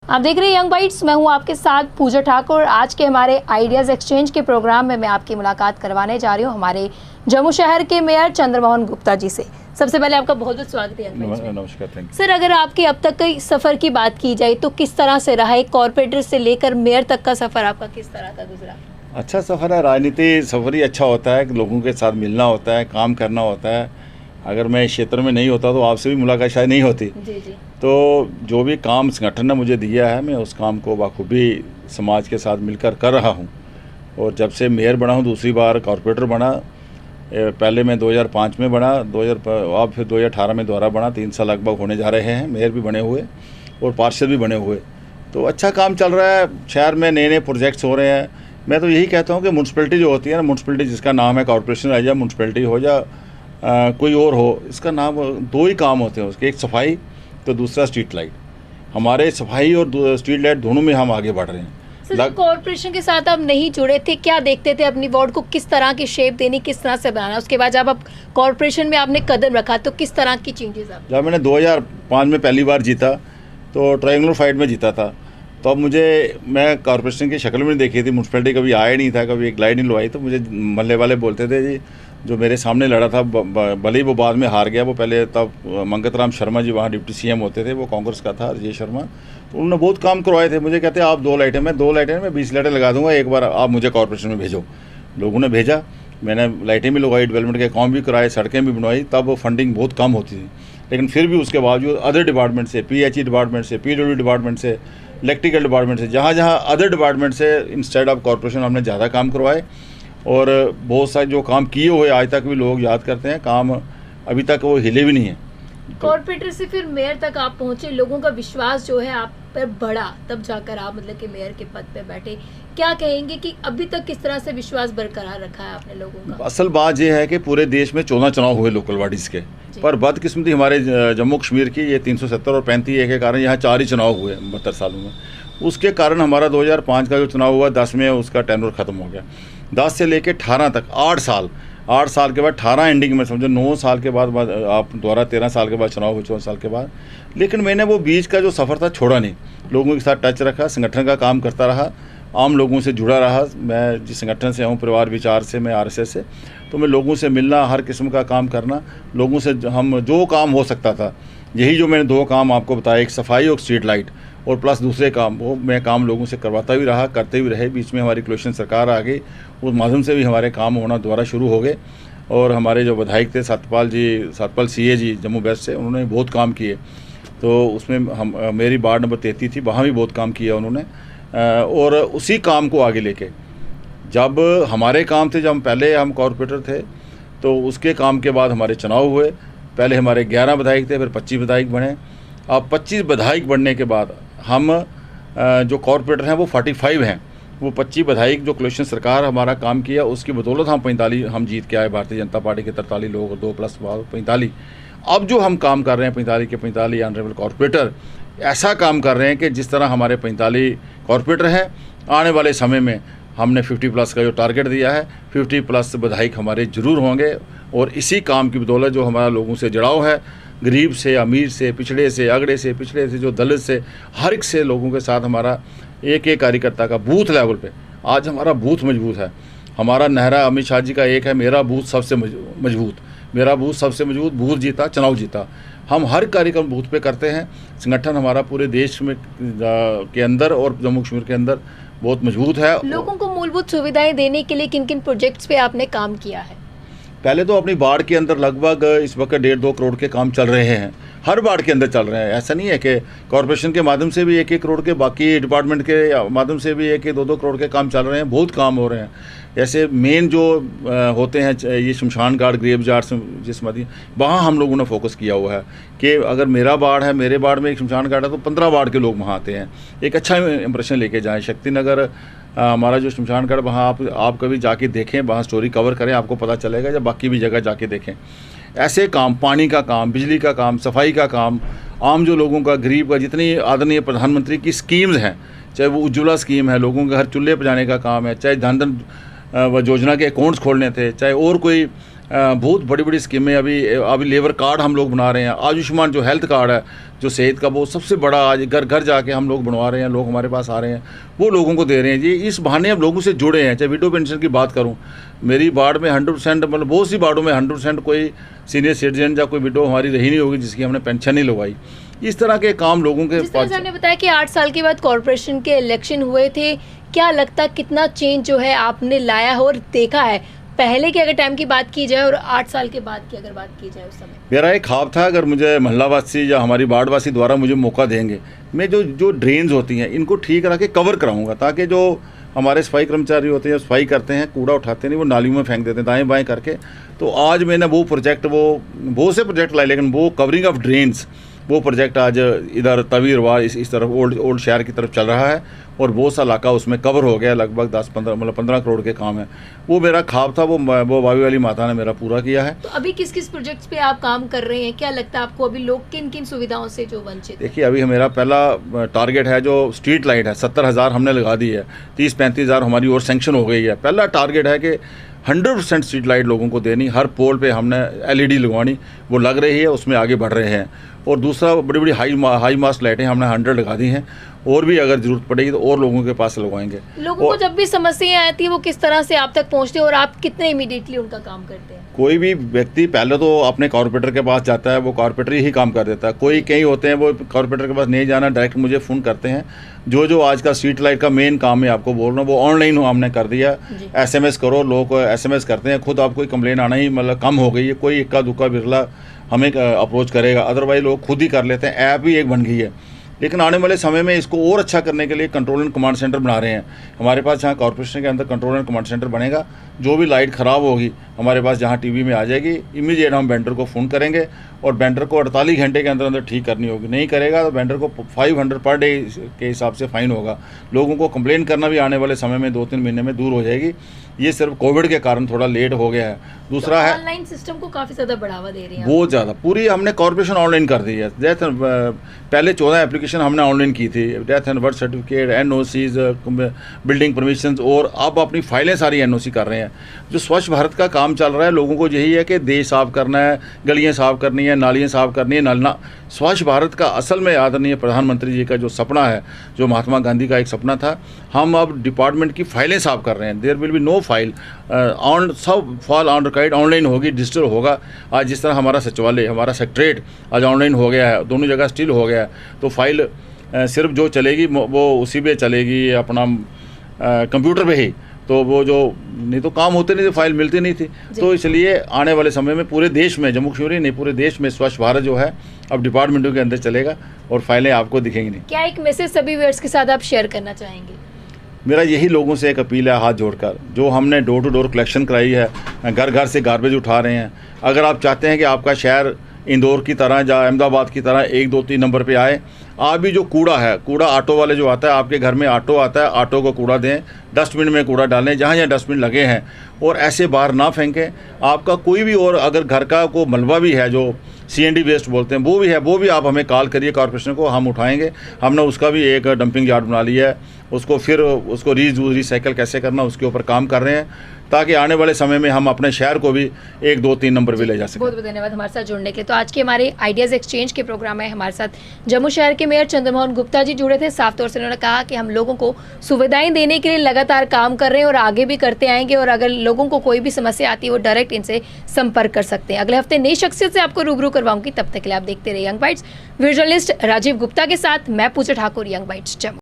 आप देख रहे हैं यंग बाइट्स। मैं हूं आपके साथ पूजा ठाकुर। आज के हमारे आइडियाज़ एक्सचेंज के प्रोग्राम में मैं आपकी मुलाकात करवाने जा रही हूं हमारे जम्मू शहर के मेयर चंद्रमोहन गुप्ता जी से। सबसे पहले आपका बहुत बहुत स्वागत है। नमस्कार, थैंक यू। सर, अगर आपके अब तक के सफ़र की बात की जाए तो किस तरह से रहा है? कॉर्पोरेटर से लेकर मेयर तक का सफ़र आपका किस तरह का गुजरा? अच्छा सफ़र है। राजनीति सफ़र ही अच्छा होता है, लोगों के साथ मिलना होता है, काम करना होता है। अगर मैं इस क्षेत्र में नहीं होता तो आपसे भी मुलाकात शायद नहीं होती। जी जी। तो जो भी काम संगठन ने मुझे दिया है, मैं उस काम को बखूबी समाज के साथ मिलकर कर रहा हूँ। और जब से मेयर बना हूँ, दूसरी बार कॉर्पोरेटर बना। पहले मैं 2005 में बना, अब फिर 2018 में दोबारा बना। 3 साल लगभग होने जा रहे हैं मेयर भी बने हुए और पार्षद भी बने हुए। तो अच्छा काम चल रहा है। शहर में नए नए प्रोजेक्ट्स हो रहे हैं। मैं तो यही कहता हूँ कि म्यूनसिपैलिटी जो होती है ना, म्यूनसिपैलिटी जिसका नाम है कॉर्पोरेशन है या म्यूनसिपैलिटी हो या कोई और हो, इसका नाम 2 ही काम होते हैं उसके, एक सफाई तो दूसरा स्ट्रीट लाइट। हमारे सफाई और स्ट्रीट लाइट दोनों में हम आगे बढ़ रहे हैं। सर, कॉर्पोरेशन के साथ आप नहीं जुड़े थे, क्या देखते थे अपनी वार्ड को किस तरह की शेप देनी, किस तरह से बनाना? उसके बाद जब आप कॉर्पोरेशन में आपने कदम रखा तो किस तरह की चेंजेस आप? जब मैंने 2005 में पहली बार जीता तो ट्रायंगुलर फाइट में जीता था। तो अब मैं कॉर्पोरेशन की शक्ल में नहीं देखी थी, म्यूनसिपैलिटी कभी आया नहीं था, कभी एक लाइट नहीं लुआई। तो मुझे मोहल्ले वाले बोलते थे जी, जो मेरे सामने लड़ा था, भले ही वो बाद में हार गया, वो पहले तब मंगत राम शर्मा जी वहाँ डिप्टी सीएम होते थे, वो कांग्रेस का था, अजय शर्मा। तो उन्होंने बहुत काम करवाए थे। मुझे कहते आप 2 लाइटें, मैं 2 लाइटें मैं 20 लाइटें लगा दूंगा, एक बार आप मुझे कॉर्पोरेशन में भेजो। लोगों ने भेजा, मैंने लाइटें भी लगवाई, डेवलपमेंट के काम भी कराए, सड़कें भी बनवाई। तब फंडिंग बहुत कम होती थी, लेकिन फिर भी उसके बावजूद अदर डिपार्टमेंट से, PHE डिपार्टमेंट से, PWD डिपार्टमेंट से, इलेक्ट्रिकल डिपार्टमेंट से, जहाँ जहाँ अदर डिपार्टमेंट से इंस्टेड ऑफ कॉर्पोरेशन हमने ज़्यादा काम करवाए। और बहुत सारे जो काम किए हुए आज तक भी लोग याद करते हैं, काम अभी तक वो हिले भी नहीं है। कॉर्पोरेटर से फिर मेयर तक आप पहुंचे, लोगों का विश्वास जो है आप पर बढ़ा, तब जाकर आप मतलब कि मेयर के पद पे बैठे। क्या कहेंगे कि अभी तक किस तरह से विश्वास बरकरार रखा है आपने लोगों का? असल बात यह है कि पूरे देश में 14 चुनाव हुए लोकल बॉडीज़ के, पर बदकिस्मती हमारे जम्मू कश्मीर की ये 370 और 35 के कारण यहाँ 4 ही चुनाव हुए 72 सालों में। उसके कारण हमारा 2005 का जो चुनाव हुआ, 10 में उसका टेन्योर ख़त्म हो गया। 10 से लेकर 18 तक 8 साल के बाद 18 एंडिंग में समझो 9 साल के बाद आप दोबारा 13 साल के बाद चुनाव हुए, 14 साल के बाद। लेकिन मैंने वो बीच का जो सफ़र था छोड़ा नहीं, लोगों के साथ टच रखा, संगठन का काम करता रहा, आम लोगों से जुड़ा रहा। मैं जिस संगठन से हूँ, परिवार विचार से, मैं RSS से, तो मैं लोगों से मिलना, हर किस्म का काम करना, लोगों से हम जो काम हो सकता था, यही जो मैंने 2 काम आपको बताया, एक सफाई और स्ट्रीट लाइट, और प्लस दूसरे काम, वो मैं काम लोगों से करवाता भी रहा, करते भी रहे। बीच में हमारी कोalition सरकार आ गई, उस माध्यम से भी हमारे काम होना दोबारा शुरू हो गए। और हमारे जो विधायक थे सतपाल CA जी जम्मू वेस्ट से, उन्होंने बहुत काम किए। तो उसमें मेरी वार्ड नंबर 33 थी, वहाँ भी बहुत काम किया उन्होंने। और उसी काम को आगे लेके जब हमारे काम थे, जब पहले हम कॉर्पोरेटर थे, तो उसके काम के बाद हमारे चुनाव हुए। पहले हमारे 11 विधायक थे, फिर 25 विधायक बने। अब 25 विधायक बनने के बाद हम जो कॉर्पोरेटर हैं वो 45 हैं। वो 25 विधायक जो कोalition सरकार हमारा काम किया, उसकी बदौलत हम 45 हम जीत के आए। भारतीय जनता पार्टी के 43 लोग और 2 प्लस 45। अब जो हम काम कर रहे हैं 45 के 45 ऑनरेबल कॉर्पोरेटर ऐसा काम कर रहे हैं कि जिस तरह हमारे 45 कॉर्पोरेटर हैं, आने वाले समय में हमने 50 प्लस का जो टारगेट दिया है, 50 प्लस विधायक हमारे ज़रूर होंगे। और इसी काम की बदौलत जो हमारा लोगों से जुड़ाव है, गरीब से, अमीर से, पिछड़े से, अगड़े से, पिछड़े से, जो दलित से, हर एक से लोगों के साथ हमारा एक कार्यकर्ता का बूथ लेवल पे आज हमारा बूथ मजबूत है। हमारा नारा अमित शाह जी का एक है, मेरा बूथ सबसे मजबूत, मेरा बूथ सबसे मजबूत। बूथ जीता, चुनाव जीता। हम हर कार्यक्रम बूथ पे करते हैं। संगठन हमारा पूरे देश में के अंदर और जम्मू कश्मीर के अंदर बहुत मजबूत है। लोगों को मूलभूत सुविधाएं देने के लिए किन किन प्रोजेक्ट्स पे आपने काम किया है? पहले तो अपनी वार्ड के अंदर लगभग इस वक्त 1.5-2 करोड़ के काम चल रहे हैं, हर वार्ड के अंदर चल रहे हैं। ऐसा नहीं है कि कॉर्पोरेशन के माध्यम से भी 1-1 करोड़ के, बाकी डिपार्टमेंट के माध्यम से भी 1-2 करोड़ के काम चल रहे हैं। बहुत काम हो रहे हैं। जैसे मेन जो होते हैं ये शमशान घाट, ग्रेव यार्ड, जिसमती, वहाँ हम लोगों ने फोकस किया हुआ है कि अगर मेरा वार्ड है, मेरे वार्ड में एक शमशान घाट है, तो 15 वार्ड के लोग वहाँ आते हैं, एक अच्छा इंप्रेशन लेके जाएँ। शक्ति नगर हमारा जो शमशान घाट, वहाँ आप कभी जाके देखें, वहाँ स्टोरी कवर करें, आपको पता चलेगा, या बाकी भी जगह जाके देखें। ऐसे काम, पानी का काम, बिजली का काम, सफाई का काम, आम जो लोगों का, गरीब का, जितनी आदरणीय प्रधानमंत्री की स्कीम्स हैं, चाहे वो उज्ज्वला स्कीम है, लोगों के हर चूल्हे पर जाने का काम है, चाहे धन योजना के अकाउंट्स खोलने थे, चाहे और कोई बहुत बड़ी बड़ी स्कीमें अभी लेबर कार्ड हम लोग बना रहे हैं। आयुष्मान जो हेल्थ कार्ड है, जो सेहत का, वो सबसे बड़ा आज घर घर जाके हम लोग बनवा रहे हैं। लोग हमारे पास आ रहे हैं, वो लोगों को दे रहे हैं जी। इस बहाने हम लोगों से जुड़े हैं। चाहे विडो पेंशन की बात करूं, मेरी वार्ड में 100%, मतलब बहुत सी वार्डों में 100% कोई सीनियर सिटीजन या कोई विडो हमारी रही नहीं होगी जिसकी हमने पेंशन नहीं लगवाई। इस तरह के काम लोगों के पास। आपने बताया कि 8 साल के बाद कॉर्पोरेशन के इलेक्शन हुए थे, क्या लगता कितना चेंज जो है आपने लाया है और देखा है पहले के अगर टाइम की बात की जाए और 8 साल के बाद की अगर बात की जाए? उस समय मेरा एक ख्वाब था, अगर मुझे मोहल्लावासी या हमारी वार्डवासी द्वारा मुझे मौका देंगे, मैं जो ड्रेन्स होती हैं इनको ठीक रख के कवर कराऊंगा, ताकि जो हमारे सफाई कर्मचारी होते हैं, सफाई करते हैं, कूड़ा उठाते नहीं, वो नालियों में फेंक देते हैं दाएं बाएं करके। तो आज मैंने वो प्रोजेक्ट, वो बहुत से प्रोजेक्ट लाए, लेकिन वो कवरिंग ऑफ ड्रेन्स, वो प्रोजेक्ट आज इधर तवीरवार इस तरफ ओल्ड शहर की तरफ चल रहा है और बहुत सा इलाका उसमें कवर हो गया। लगभग 15 करोड़ के काम है। वो मेरा ख्वाब था, वो वावी वाली माता ने मेरा पूरा किया है। तो अभी किस किस प्रोजेक्ट्स पे आप काम कर रहे हैं? क्या लगता है आपको अभी लोग किन किन सुविधाओं से जो वंचित? देखिए, अभी मेरा पहला टारगेट है जो स्ट्रीट लाइट है, 70,000 हमने लगा दी है, 30-35,000 हमारी और सेंक्शन हो गई है। पहला टारगेट है कि 100% स्ट्रीट लाइट लोगों को देनी, हर पोल पे हमने LED लगवानी, वो लग रही है, उसमें आगे बढ़ रहे हैं। और दूसरा, बड़ी बड़ी हाई मास्ट लाइटें हमने 100 लगा दी हैं, और भी अगर ज़रूरत पड़ेगी तो और लोगों के पास लगवाएंगे। लोगों को जब भी समस्याएं आती है वो किस तरह से आप तक पहुंचते हैं और आप कितने इमीडिएटली उनका काम करते हैं? कोई भी व्यक्ति पहले तो अपने कॉर्पोरेटर के पास जाता है, वो कॉर्पोरेटर ही काम कर देता है। कोई कई होते हैं वो कॉर्पोरेटर के पास नहीं जाना, डायरेक्ट मुझे फ़ोन करते हैं। जो आज का स्ट्रीट लाइट का मेन काम है, आपको बोल रहा हूँ, वो ऑनलाइन हमने कर दिया। SMS करो, लोग SMS करते हैं, खुद आपको कंप्लेन आना ही मतलब कम हो गई है। कोई इक्का दुक्का बिरला हमें अप्रोच करेगा, अदरवाइज लोग खुद ही कर लेते हैं। ऐप भी एक बन गई है, लेकिन आने वाले समय में इसको और अच्छा करने के लिए कंट्रोल एंड कमांड सेंटर बना रहे हैं। हमारे पास जहाँ कॉर्पोरेशन के अंदर कंट्रोल एंड कमांड सेंटर बनेगा, जो भी लाइट ख़राब होगी हमारे पास जहाँ टीवी में आ जाएगी, इमीडिएट हम वेंडर को फ़ोन करेंगे और वेंडर को 48 घंटे के अंदर अंदर ठीक करनी होगी। नहीं करेगा तो वेंडर को 500 पर डे के हिसाब से फ़ाइन होगा। लोगों को कंप्लेन करना भी आने वाले समय में 2-3 महीने में दूर हो जाएगी। ये सिर्फ कोविड के कारण थोड़ा लेट हो गया है। दूसरा है, ऑनलाइन सिस्टम को काफ़ी ज़्यादा बढ़ावा दे रही है, बहुत ज़्यादा। पूरी हमने कॉर्पोरेशन ऑनलाइन कर दी है। पहले 14 एप्लीकेशन हमने ऑनलाइन की थी, death and birth certificate, NOCs, building permissions, और अब अपनी फाइलें सारी NOC कर रहे हैं। जो स्वच्छ भारत का काम चल रहा है, लोगों को यही है कि देश साफ़ करना है, गलियाँ साफ़ करनी है, नालियाँ साफ़ करनी है। स्वच्छ भारत का असल में आदरणीय प्रधानमंत्री जी का जो सपना है, जो महात्मा गांधी का एक सपना था, हम अब डिपार्टमेंट की फाइलें साफ़ कर रहे हैं। There will be no file on, सब फॉल ऑन रिकॉर्ड ऑनलाइन होगी, डिजिटल होगा। आज जिस तरह हमारा सचिवालय, हमारा सेक्रेटरीट आज ऑनलाइन हो गया है, दोनों जगह स्टिल हो गया है, तो फाइल सिर्फ जो चलेगी वो उसी पे चलेगी, अपना कंप्यूटर पे ही। तो वो जो नहीं तो काम होते नहीं थे, फाइल मिलती नहीं थी। तो इसलिए आने वाले समय में पूरे देश में, जम्मू कश्मीर नहीं पूरे देश में स्वच्छ भारत जो है अब डिपार्टमेंटों के अंदर चलेगा और फाइलें आपको दिखेंगी नहीं। क्या एक मैसेज सभी व्यूअर्स के साथ आप शेयर करना चाहेंगे? मेरा यही लोगों से एक अपील है, हाथ जोड़कर, जो हमने डोर टू डोर कलेक्शन कराई है, घर घर से गार्बेज उठा रहे हैं। अगर आप चाहते हैं कि आपका शहर इंदौर की तरह या अहमदाबाद की तरह 1, 2, 3 नंबर पे आए, आप भी जो कूड़ा है, कूड़ा ऑटो वाले जो आता है, आपके घर में ऑटो आता है, ऑटो को कूड़ा दें, डस्टबिन में कूड़ा डालें जहाँ जहाँ डस्टबिन लगे हैं, और ऐसे बाहर ना फेंकें। आपका कोई भी, और अगर घर का को मलबा भी है, जो CND वेस्ट बोलते हैं, वो भी है, वो भी आप हमें कॉल करिए कॉर्पोरेशन को, हम उठाएंगे। हमने उसका भी एक डंपिंग यार्ड बना लिया है, उसको फिर उसको रिसाइकल कैसे करना उसके ऊपर काम कर रहे हैं, ताकि आने वाले समय में हम अपने शहर को भी 1, 2, 3 नंबर भी ले जा सकें। बहुत बहुत धन्यवाद हमारे साथ जुड़ने के लिए। तो आज के हमारे आइडियाज़ एक्सचेंज के प्रोग्राम में हमारे साथ जम्मू शहर के मेयर चंद्रमोहन गुप्ता जी जुड़े थे। साफ तौर से उन्होंने कहा कि हम लोगों को सुविधाएं देने के लिए लगातार काम कर रहे हैं और आगे भी करते आएंगे, और अगर लोगों को कोई भी समस्या आती है वो डायरेक्ट इनसे संपर्क कर सकते हैं। अगले हफ्ते नई शख्सियत से आपको रूबरू करवाऊंगी, तब तक के लिए आप देखते रहिए young bytes. Video journalist Rajeev Gupta के साथ मैं पूजा ठाकुर, यंग बाइट्स जम्मू।